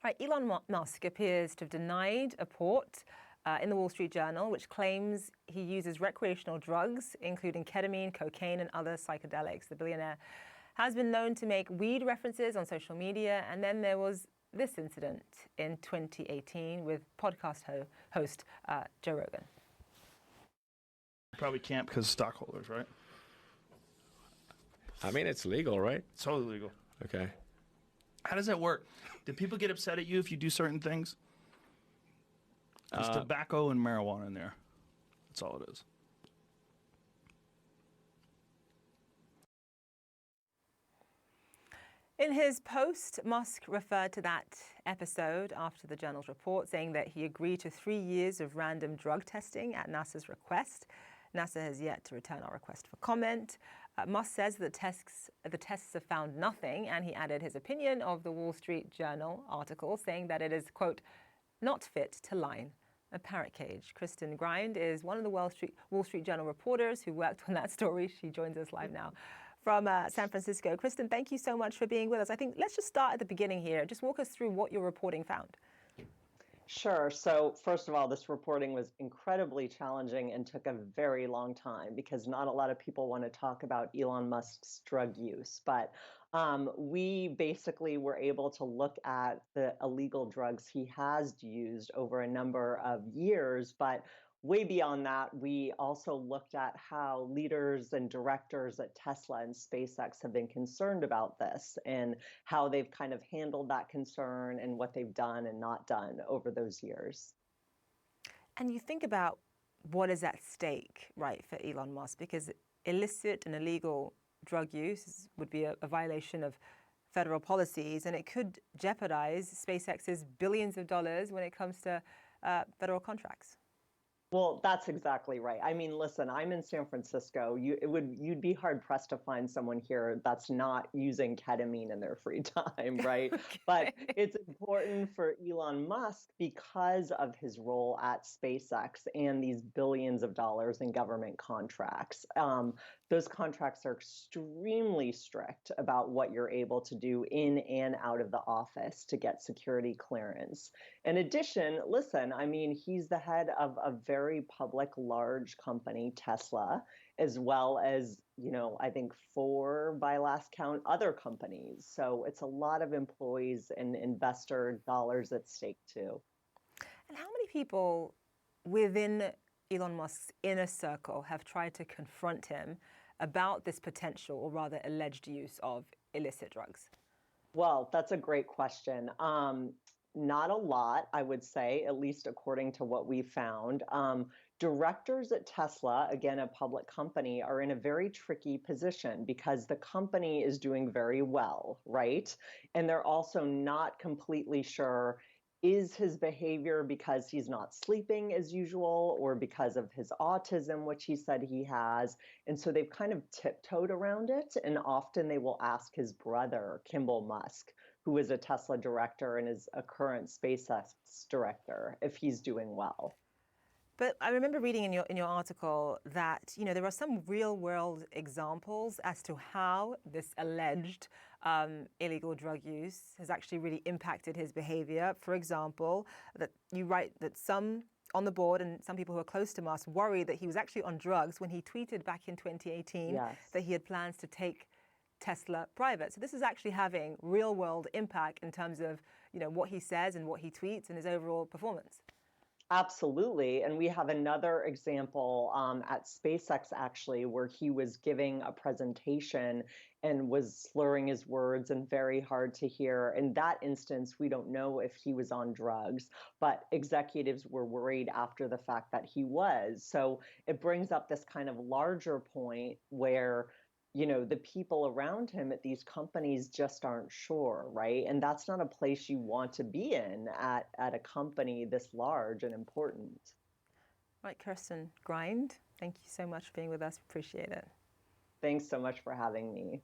Right, Musk appears to have denied a report in the Wall Street Journal, which claims he uses recreational drugs, including ketamine, cocaine, and other psychedelics. The billionaire has been known to make weed references on social media, and then there was this incident in 2018 with podcast host Joe Rogan. Probably can't because of stockholders, right? I mean, it's legal, right? It's totally legal. Okay. How does that work? Do people get upset at you if you do certain things? There's tobacco and marijuana in there. That's all it is. In his post, Musk referred to that episode after the Journal's report, saying that he agreed to 3 years of random drug testing at NASA's request. NASA has yet to return our request for comment. Musk says the tests have found nothing, and he added his opinion of the Wall Street Journal article, saying that it is, quote, not fit to line a parrot cage. Kirsten is one of the Wall Street Journal reporters who worked on that story. She joins us live now from San Francisco. Kirsten, thank you so much for being with us. I think let's just start at the beginning here. Just walk us through what your reporting found. Sure. So first of all, this reporting was incredibly challenging and took a very long time because not a lot of people want to talk about Elon Musk's drug use. But we basically were able to look at the illegal drugs he has used over a number of years. But way beyond that, we also looked at how leaders and directors at Tesla and SpaceX have been concerned about this and how they've kind of handled that concern and what they've done and not done over those years. And you think about what is at stake, right, for Elon Musk, because illicit and illegal drug use would be a violation of federal policies, and it could jeopardize SpaceX's billions of dollars when it comes to federal contracts. Well, that's exactly right. I mean, listen, I'm in San Francisco. You'd be hard pressed to find someone here that's not using ketamine in their free time, right? Okay. But it's important for Elon Musk because of his role at SpaceX and these billions of dollars in government contracts. Those contracts are extremely strict about what you're able to do in and out of the office to get security clearance. In addition, listen, I mean, he's the head of a very public, large company, Tesla, as well as, I think 4 by last count other companies. So it's a lot of employees and investor dollars at stake too. And how many people within Elon Musk's inner circle have tried to confront him about this potential, or rather alleged use of illicit drugs? Well, that's a great question. Not a lot, I would say, at least according to what we found. Directors at Tesla, again, a public company, are in a very tricky position because the company is doing very well, right? And they're also not completely sure, is his behavior because he's not sleeping as usual or because of his autism, which he said he has? And so they've kind of tiptoed around it. And often they will ask his brother, Kimball Musk, who is a Tesla director and is a current SpaceX director, if he's doing well. But I remember reading in your article that, there are some real world examples as to how this alleged illegal drug use has actually really impacted his behavior. For example, that you write that some on the board and some people who are close to Musk worry that he was actually on drugs when he tweeted back in 2018 yes. that he had plans to take Tesla private. So this is actually having real world impact in terms of, what he says and what he tweets and his overall performance. Absolutely. And we have another example at SpaceX, actually, where he was giving a presentation and was slurring his words and very hard to hear. In that instance, we don't know if he was on drugs, but executives were worried after the fact that he was. So it brings up this kind of larger point where the people around him at these companies just aren't sure, right? And that's not a place you want to be in at a company this large and important. Right, Kirsten, thank you so much for being with us. Appreciate it. Thanks so much for having me.